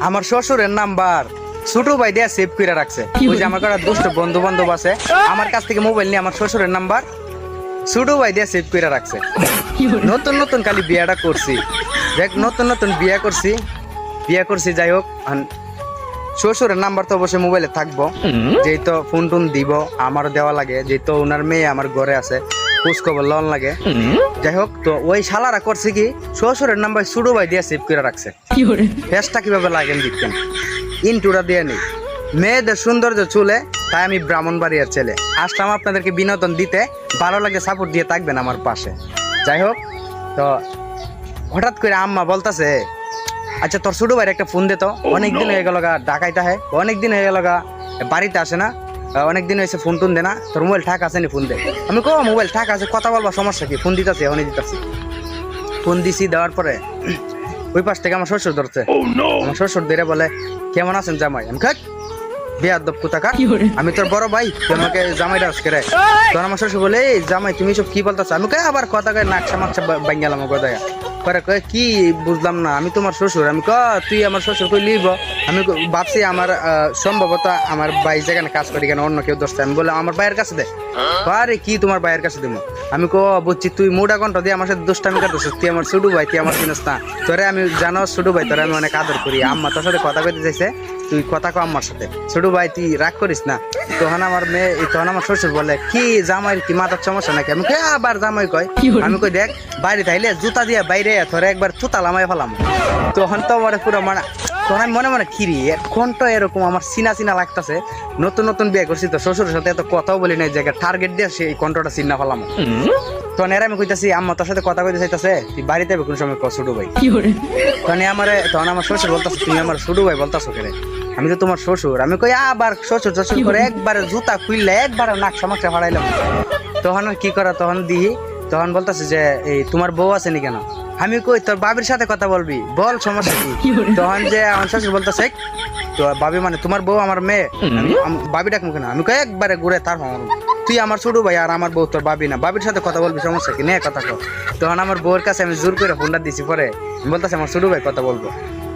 আমার শ্বশুরের নাম্বার ছোট ভাই দিয়ে সেভ করে রাখছে। ওই যে আমার একটা দুষ্ট বন্ধু বান্ধব আছে, আমার কাছ থেকে মোবাইল নিয়ে আমার শ্বশুরের নাম্বার ছোট ভাই দিয়ে সেভ করে রাখছে। নতুন নতুন খালি বিয়েটা করছি, দেখ নতুন নতুন বিয়ে করছি যাই হোক। শ্বশুরের নাম্বার তো অবশ্যই মোবাইলে থাকবো, যেই তো ফোন টোন দিব আমারও দেওয়া লাগে, যেই তো ওনার মেয়ে আমার ঘরে আছে, খোঁজ খবর লন লাগে। যাই হোক, তো ওই শালারা করছে কি শ্বশুরের নাম্বার ছোট ভাই দিয়ে সেভ করে রাখছে। ফেসটা কিভাবে লাগেন দেখতেন, ইনটুরা দিয়ে নেই। মেয়েদের সৌন্দর্য চুলে, তাই আমি ব্রাহ্মণবাড়িয়ার ছেলে আসলাম আপনাদেরকে বিনোদন দিতে। ভালো লাগে সাপোর্ট দিয়ে থাকবেন আমার পাশে। যাই হোক, তো হঠাৎ করে আম্মা বলতেছে, আচ্ছা তোর ছোট ভাইয়ের একটা ফোন দে তো, অনেকদিন হয়ে গেল গা ঢাকাইতে হয়, অনেকদিন হয়ে গেল গা বাড়িতে আসে না, অনেকদিন হয়েছে ফোন টোন দে না, তোর মোবাইল ঠাক আছে নি, ফোন দে। আমি কো মোবাইল ঠাক আছে, কথা বলবা সমস্যা কি, ফোন দিতেছি এখনই দিতেছি। ফোন দিছি, দেওয়ার পরে ওই পাশ থেকে আমার শ্বশুর ধরছে। আমার শ্বশুর ধরে বলে, কেমন আছেন জামাই? আমি খাক বেয়াদব কোথাকার, আমি তোর বড় ভাই, তুই আমাকে জামাই ডাস করে। তখন আমার শ্বশুর বলে, এই জামাই তুমি সব কি বলতেছ? আমি কই আবার কথা কয়ে নাকশা মাকশা বাঙ্গালাম গদায়া করে, কয়ে কি বুঝলাম না, আমি তোমার শ্বশুর। আমি ক তুই আমার শ্বশুর কই লিব? আমি ভাবছি আমার সম্ভবত আমার ভাই যেখানে কাজ করি কেন অন্য কেউ দোষটা। আমি বললাম আমার ভাইয়ের কাছে দে। আরে কি তোমার ভাইয়ের কাছে দেবো? আমি কো বুঝছি, তুই মোটা কণ্ঠ দিয়ে আমার সাথে দুষ্টামি করতেছিস, তুই আমার ছোট ভাই, তুই আমার চিনিস না। তোরে আমি জানো ছোট ভাই, তোরে আমি অনেক আদর করি। আম্মা তোর সাথে কথা কইতে চাইছে, তুই কথা কো আম্মার সাথে, ছোট ভাই তুই রাগ করিস না। তখন আমার মেয়ে, তখন আমার শ্বশুর বলে, কি জামাইয়ের কি মাথার সমস্যা নাকি? আমি কই আবার জামাই কয়? আমি কই দেখ বাইরে থাইলে জুতা দিয়ে বাইরে ধরে একবার থুতা লামাই ফেলাম। তখন তো আমার পুরো মানে, তখন আমি মনে মনে খিরি এখনটা এরকম আমার চিনা চিনা লাগতেছে। নতুন নতুন বিয়ে করছি তো শ্বশুরের সাথে এত কথাও বলি না, জায়গায় টার্গেট দিয়ে সেই কণ্ঠটা চিন্না ফেলাম। তখন এর আমি কইতাছি, আম্মা তোর সাথে কথা কইতে চাইতেছে, তুই বাড়িতে কোন সময় ছোট ভাই। তখন আমার শ্বশুর বলতেছে, তুমি আমার ছোট ভাই বলতেছো কেন? আমি তো তোমার শ্বশুর। আমি কই আবার শ্বশুর শ্বশুর করে একবারে জুতা খুললে একবারে নাকশা মাকশা ফাড়াইলাম। তখন কি করা, তখন দিই, তখন বলতেছে যে এই তোমার বউ আছে নি কেন? আমি কই তোর বাবির সাথে কথা বলবি, বল সমস্যা কি? তখন যে আমার শ্বশুর বলতেছে, তো বাবি মানে তোমার বউ আমার মেয়ে, বাবি ডাক মুখে না। আমি কই একবারে ঘুরে তার তুই আমার ছোট ভাই আর আমার বউ তোর বাবি না, বাবির সাথে কথা বলবি সমস্যা কি, নে কথা কর। তখন আমার বউয়ের কাছে আমি জোর করে ফোনটা দিছি, পরে বলতেছে আমার ছোট ভাই কথা বলবো।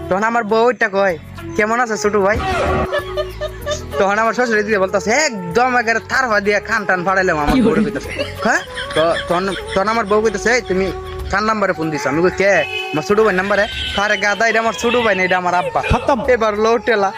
তখন আমার বউ ওইটা কয়, কেমন আছে ছোট ভাই? তখন আমার শ্বশুর দিদি বলতেছে, একদম একেবারে থার হওয়া দিয়ে খান টান ফাড়াইলাম আমার বউর কইতেছে। হ্যাঁ, তখন আমার বউ কইতেছে, তুমি কার নাম্বারে ফোন দিছো? আমি কই কে? আমার ছোট ভাই নাম্বারে। আরে গাদা, এটা আমার ছোট ভাই না, এটা আমার আব্বা। এবার লোটেলা।